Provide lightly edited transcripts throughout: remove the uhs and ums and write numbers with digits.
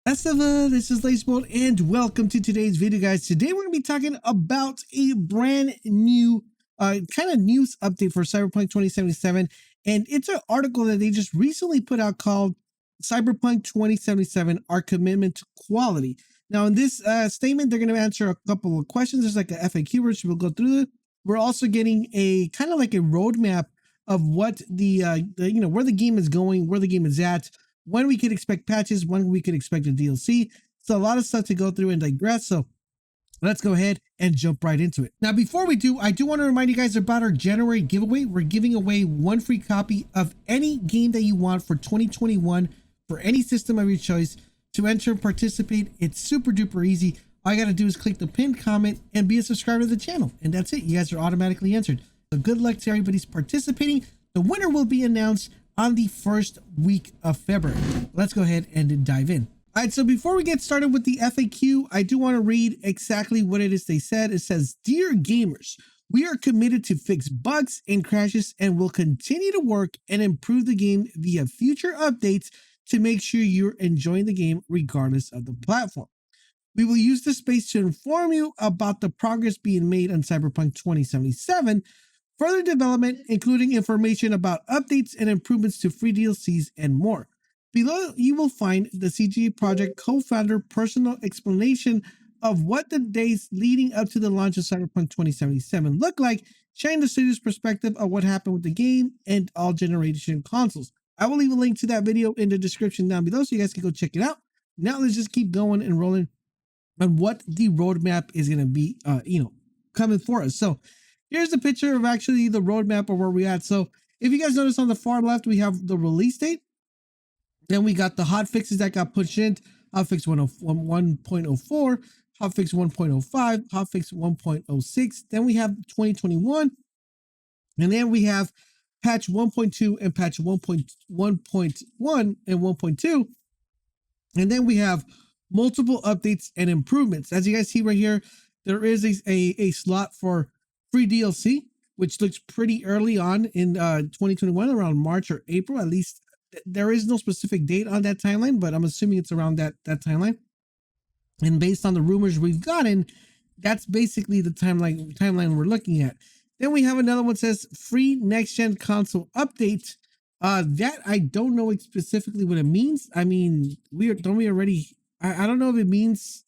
This is LaserBolt and welcome to today's video, guys. Today we're going to be talking about a brand new kind of news update for Cyberpunk 2077, and it's an article that they just recently put out called Cyberpunk 2077, Our Commitment to Quality. Now in this statement, they're going to answer a couple of questions. There's like a FAQ, which we'll go through. We're also getting a kind of like a roadmap of what the where the game is going, where the game is at, when we could expect patches, when we could expect a DLC. So a lot of stuff to go through and digress. So let's go ahead and jump right into it. Now, before we do, I do want to remind you guys about our January giveaway. We're giving away one free copy of any game that you want for 2021 for any system of your choice. To enter and participate, it's super duper easy. All you got to do is click the pinned comment and be a subscriber to the channel. And that's it. You guys are automatically entered. So good luck to everybody participating. The winner will be announced on the first week of February. Let's go ahead and dive in. All right, so before we get started with the FAQ, I do want to read exactly what it is they said. It says, "Dear gamers, we are committed to fix bugs and crashes and will continue to work and improve the game via future updates to make sure you're enjoying the game regardless of the platform. We will use this space to inform you about the progress being made on Cyberpunk 2077, further development, including information about updates and improvements to free DLCs and more. Below, you will find the CGA Project co-founder personal explanation of what the days leading up to the launch of Cyberpunk 2077 look like, sharing the studio's perspective of what happened with the game and all generation consoles." I will leave a link to that video in the description down below so you guys can go check it out. Now let's just keep going and rolling on what the roadmap is going to be, coming for us. So here's the picture of actually the roadmap of where we're at. So if you guys notice on the far left, we have the release date. Then we got the hot fixes that got pushed in. Hotfix 1.04, hotfix 1.05, hotfix 1.06. Then we have 2021. And then we have patch 1.2 and patch 1.1 and 1.2. And then we have multiple updates and improvements. As you guys see right here, there is a slot for free DLC, which looks pretty early on in 2021, around March or April. At least there is no specific date on that timeline, but I'm assuming it's around that timeline. And based on the rumors we've gotten, that's basically the timeline we're looking at. Then we have another one that says free next-gen console update. That I don't know specifically what it means. I mean, I don't know if it means.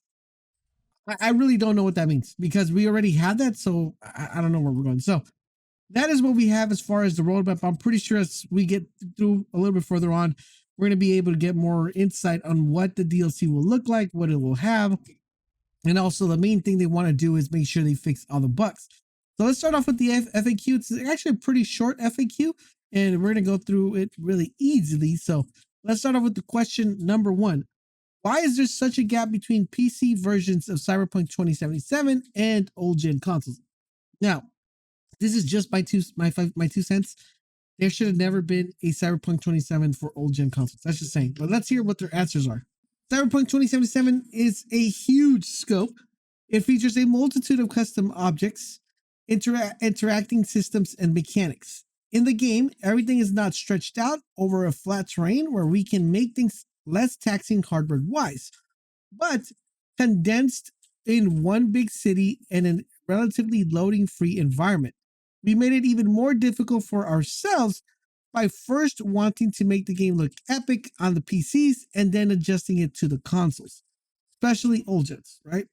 I really don't know what that means because we already had that, so I don't know where we're going. So that is what we have as far as the roadmap. I'm pretty sure as we get through a little bit further on, we're going to be able to get more insight on what the DLC will look like, what it will have, and also the main thing they want to do is make sure they fix all the bugs. So let's start off with the FAQ. It's actually a pretty short FAQ, and we're going to go through it really easily. So let's start off with the question number 1. Why is there such a gap between PC versions of Cyberpunk 2077 and old gen consoles? Now, this is just my two cents. There should have never been a Cyberpunk 2077 for old gen consoles. That's just saying. But let's hear what their answers are. Cyberpunk 2077 is a huge scope. It features a multitude of custom objects, interacting systems, and mechanics. In the game, everything is not stretched out over a flat terrain where we can make things less taxing hardware-wise, but condensed in one big city and a relatively loading-free environment. We made it even more difficult for ourselves by first wanting to make the game look epic on the PCs and then adjusting it to the consoles, especially old gens, right?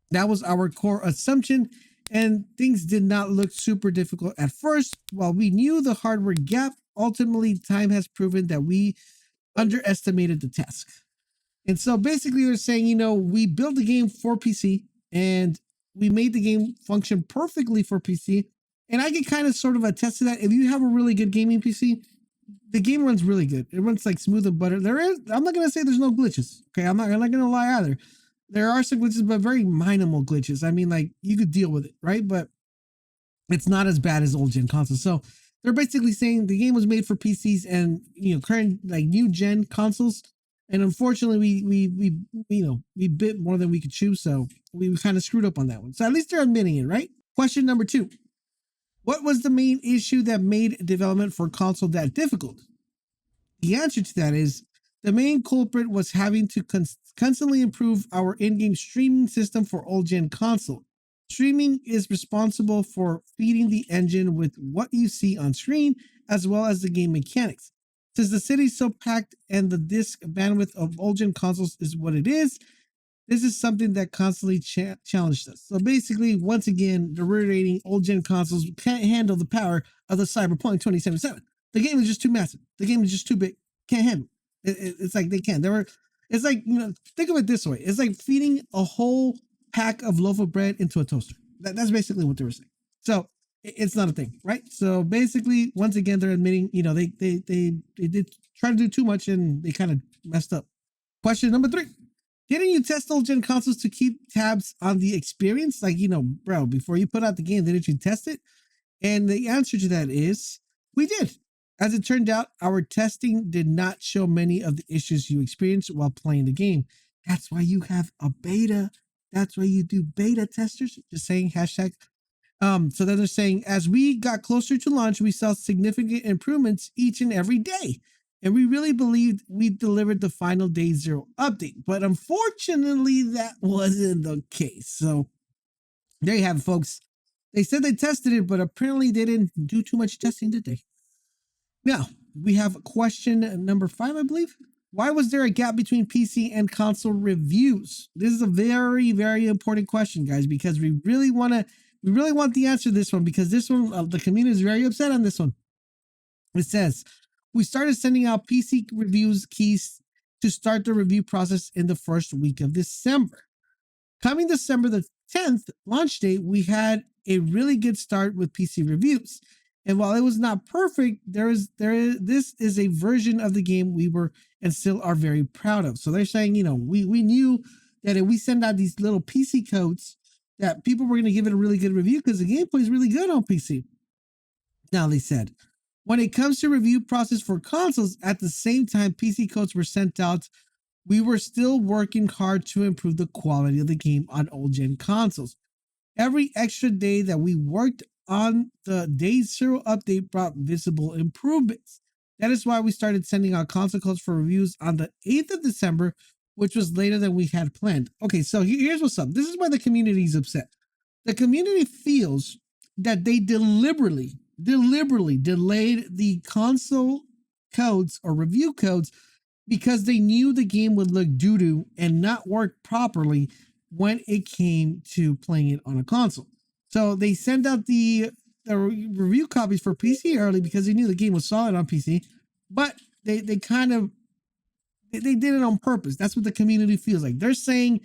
That was our core assumption, and things did not look super difficult at first. While we knew the hardware gap, ultimately time has proven that we underestimated the task. And so basically they're saying, we built the game for PC and we made the game function perfectly for PC. And I can kind of sort of attest to that. If you have a really good gaming PC, the game runs really good. It runs like smooth and butter. I'm not going to say there's no glitches. Okay. I'm not going to lie either. There are some glitches, but very minimal glitches. I mean, like you could deal with it, right? But it's not as bad as old gen consoles. So they're basically saying the game was made for PCs and current like new gen consoles, and unfortunately we bit more than we could chew, so we kind of screwed up on that one. So at least they're admitting it, right? Question number 2: what was the main issue that made development for console that difficult? The answer to that is The main culprit was having to constantly improve our in-game streaming system for old-gen console. Streaming is responsible for feeding the engine with what you see on screen, as well as the game mechanics. Since the city's so packed and the disk bandwidth of old-gen consoles is what it is, this is something that constantly challenged us. So basically, once again, the reiterating old-gen consoles can't handle the power of the Cyberpunk 2077. The game is just too massive. The game is just too big. Can't handle it. It's like they can't. It's like, think of it this way. It's like feeding a whole pack of loaf of bread into a toaster. That's basically what they were saying. So it's not a thing, right? So basically, once again, they're admitting, they did try to do too much and they kind of messed up. Question number 3. Didn't you test old gen consoles to keep tabs on the experience? Like, bro, before you put out the game, didn't you test it? And the answer to that is we did. As it turned out, our testing did not show many of the issues you experienced while playing the game. That's why you have a beta. That's why you do beta testers. Just saying, hashtag. So then they're saying, as we got closer to launch, we saw significant improvements each and every day. And we really believed we delivered the final day 0 update. But unfortunately, that wasn't the case. So there you have it, folks. They said they tested it, but apparently they didn't do too much testing, did they? Now, we have question number 5, I believe. Why was there a gap between PC and console reviews? This is a very, very important question, guys, because we really want the answer to this one, because this one, the community is very upset on this one. It says, we started sending out PC reviews keys to start the review process in the first week of December. Coming December the 10th launch date, we had a really good start with PC reviews. And while it was not perfect, this is a version of the game we were and still are very proud of. So they're saying, we knew that if we send out these little PC codes, that people were going to give it a really good review because the gameplay is really good on PC. Now, they said, when it comes to review process for consoles, at the same time PC codes were sent out, we were still working hard to improve the quality of the game on old-gen consoles. Every extra day that we worked on the day 0 update brought visible improvements. That is why we started sending out console codes for reviews on the 8th of December, which was later than we had planned. Okay, so here's what's up. This is why the community is upset. The community feels that they deliberately delayed the console codes or review codes because they knew the game would look doo-doo and not work properly when it came to playing it on a console. So they sent out the review copies for PC early because they knew the game was solid on PC, but they did it on purpose. That's what the community feels like. They're saying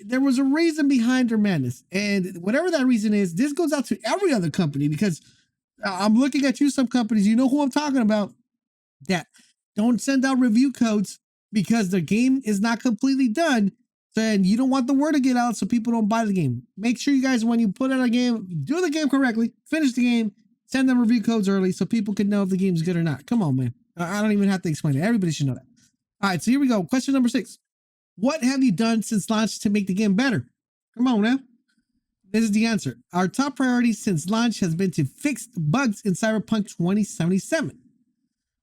there was a reason behind their madness, and whatever that reason is, this goes out to every other company, because I'm looking at you, some companies, you know who I'm talking about, that don't send out review codes because the game is not completely done. Then you don't want the word to get out so people don't buy the game. Make sure you guys, when you put out a game, do the game correctly, finish the game, send them review codes early so people can know if the game's good or not. Come on, man. I don't even have to explain it. Everybody should know that. All right, so here we go. Question number 6. What have you done since launch to make the game better? Come on now. This is the answer. Our top priority since launch has been to fix bugs in Cyberpunk 2077.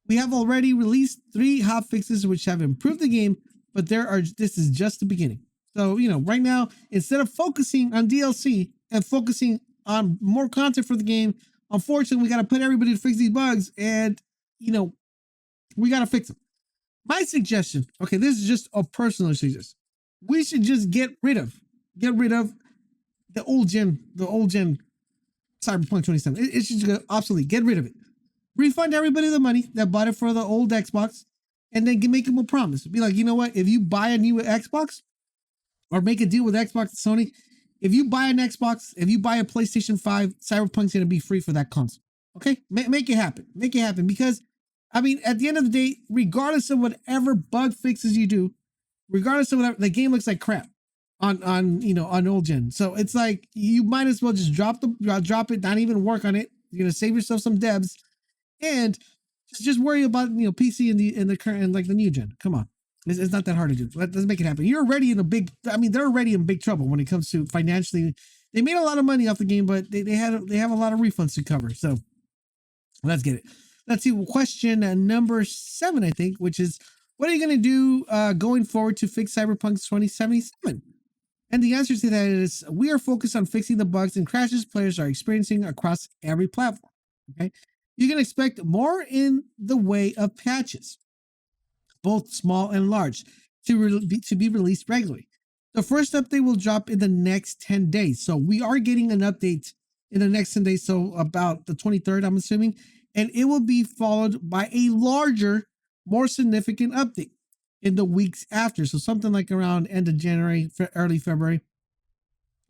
We have already released 3 hot fixes which have improved the game, but this is just the beginning. So, right now, instead of focusing on DLC and focusing on more content for the game, unfortunately, we got to put everybody to fix these bugs, and, we got to fix them. My suggestion, okay, this is just a personal suggestion. We should just get rid of the old gen Cyberpunk 27. It should go obsolete. Get rid of it. Refund everybody the money that bought it for the old Xbox, and then make them a promise. Be like, you know what? If you buy a new Xbox, or make a deal with Xbox and Sony, if you buy an Xbox, if you buy a PlayStation 5, Cyberpunk's going to be free for that console. Okay? Make it happen. Make it happen, because, at the end of the day, regardless of whatever bug fixes you do, regardless of whatever, the game looks like crap on old gen. So it's like, you might as well just drop it, not even work on it. You're going to save yourself some devs, and just worry about, PC in the current, like the new gen. Come on. It's not that hard to do. Let's make it happen. You're already they're already in big trouble when it comes to financially. They made a lot of money off the game, but they have a lot of refunds to cover. So let's get it. Let's see. Question number 7, I think, which is, what are you going to do going forward to fix Cyberpunk 2077? And the answer to that is we are focused on fixing the bugs and crashes players are experiencing across every platform. Okay. You can expect more in the way of patches, both small and large, to be released regularly. The first update will drop in the next 10 days. So we are getting an update in the next 10 days. So about the 23rd, I'm assuming. And it will be followed by a larger, more significant update in the weeks after. So something like around end of January, early February.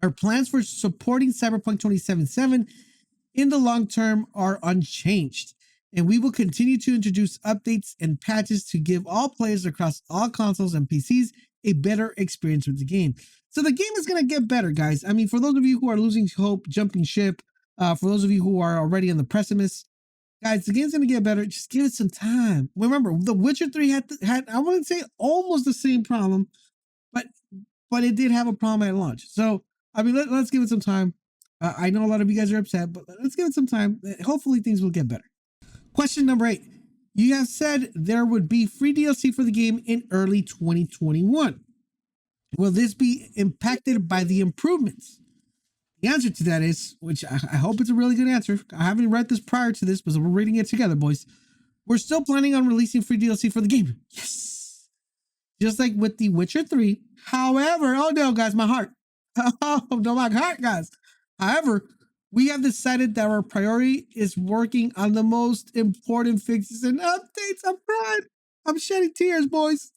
Our plans for supporting Cyberpunk 2077 in the long term are unchanged, and we will continue to introduce updates and patches to give all players across all consoles and PCs a better experience with the game. So the game is going to get better, guys. I mean, for those of you who are losing hope, jumping ship, for those of you who are already on the precipice, guys, the game's going to get better. Just give it some time. Remember, The Witcher 3 had I wouldn't say almost the same problem, but it did have a problem at launch. So, I mean, let's give it some time. I know a lot of you guys are upset, but let's give it some time. Hopefully things will get better. Question number 8. You have said there would be free DLC for the game in early 2021. Will this be impacted by the improvements? The answer to that is, which I hope it's a really good answer. I haven't read this prior to this, but we're reading it together, boys. We're still planning on releasing free DLC for the game. Yes. Just like with The Witcher 3. However, oh no, guys, my heart. Oh no, my heart, guys. However, we have decided that our priority is working on the most important fixes and updates. I'm crying. I'm shedding tears, boys.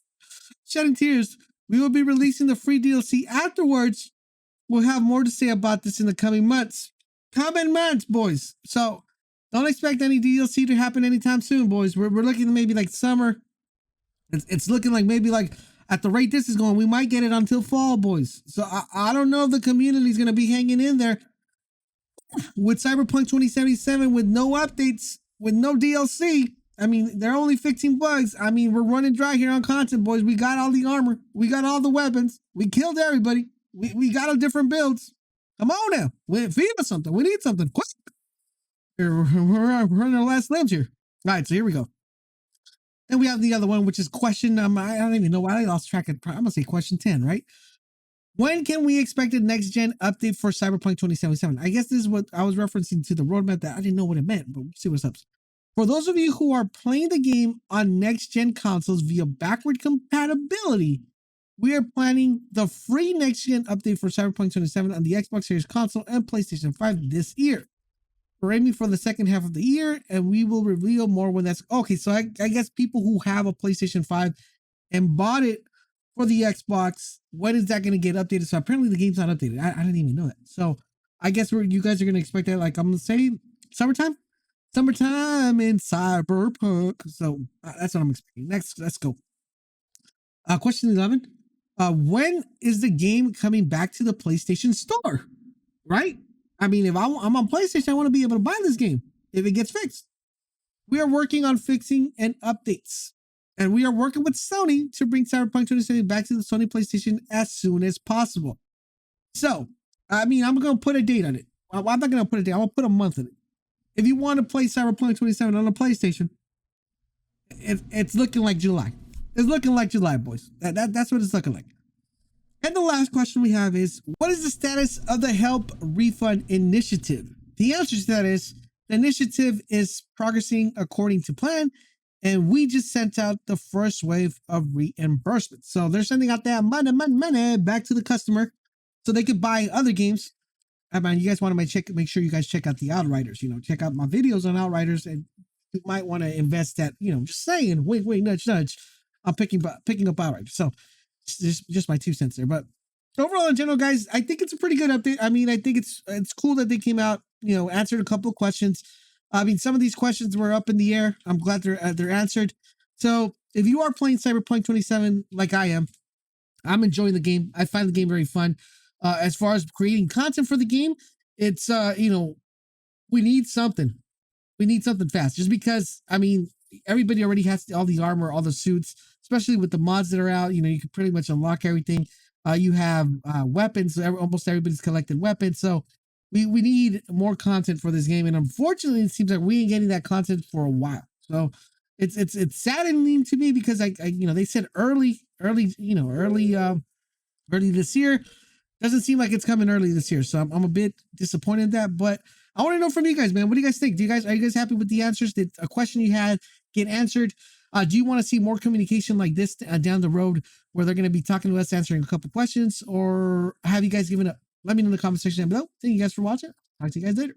Shedding tears. We will be releasing the free DLC afterwards. We'll have more to say about this in the coming months. Coming months, boys. So don't expect any DLC to happen anytime soon, boys. We're looking at maybe like summer. It's looking like maybe like at the rate this is going, we might get it until fall, boys. So I don't know if the community is going to be hanging in there with Cyberpunk 2077 with no updates, with no DLC. I mean, they're only fixing bugs. I mean, we're running dry here on content, boys. We got all the armor. We got all the weapons. We killed everybody. We got our different builds. Come on now. Feed us something. We need something. Quick. We're on our last limbs here. All right, so here we go. Then we have the other one, which is question, I don't even know why I lost track of, I'm going to say question 10, right? When can we expect a next-gen update for Cyberpunk 2077? I guess this is what I was referencing to the roadmap that I didn't know what it meant, but we'll see what's up. For those of you who are playing the game on next-gen consoles via backward compatibility, we are planning the free next-gen update for Cyberpunk 2077 on the Xbox Series console and PlayStation 5 this year. We're aiming for the second half of the year, and we will reveal more when that's... Okay, so I guess people who have a PlayStation 5 and bought it for the Xbox, when is that going to get updated? So apparently the game's not updated. I didn't even know that. So I guess you guys are going to expect that, like I'm going to say, summertime? Summertime in Cyberpunk. So that's what I'm expecting. Next, let's go. Question 11. When is the game coming back to the PlayStation Store? Right? I mean, if I'm on PlayStation, I want to be able to buy this game if it gets fixed. We are working on fixing and updates. And we are working with Sony to bring Cyberpunk 2077 back to the Sony PlayStation as soon as possible. So, I mean, I'm going to put a date on it. I'm not going to put a date. I'm going to put a month on it. If you want to play Cyberpunk 2077 on a PlayStation, it's looking like July. It's looking like July, boys. That's what it's looking like. And the last question we have is, what is the status of the Help Refund Initiative? The answer to that is, the initiative is progressing according to plan, and we just sent out the first wave of reimbursement. So they're sending out that money back to the customer so they could buy other games. I mean, you guys want to make sure you guys check out the Outriders, check out my videos on Outriders, and you might want to invest that, just saying, wink, nudge, nudge. I'm picking up Outriders. So just my 2 cents there. But overall, in general, guys, I think it's a pretty good update. I mean, I think it's cool that they came out, answered a couple of questions. I mean, some of these questions were up in the air. I'm glad they're answered. So if you are playing Cyberpunk 2077 like I am, I'm enjoying the game. I find the game very fun. As far as creating content for the game, it's we need something. We need something fast. Just because, I mean, everybody already has all the armor, all the suits, especially with the mods that are out. You can pretty much unlock everything. You have weapons. Almost everybody's collected weapons. So we need more content for this game. And unfortunately, it seems like we ain't getting that content for a while. So it's saddening to me because they said early this year. Doesn't seem like it's coming early this year, so I'm a bit disappointed in that. But I want to know from you guys, man. What do you guys think? Are you guys happy with the answers? Did a question you had get answered? Do you want to see more communication like this down the road, where they're going to be talking to us, answering a couple questions, or have you guys given up? Let me know in the comment section down below. Thank you guys for watching. Talk to you guys later.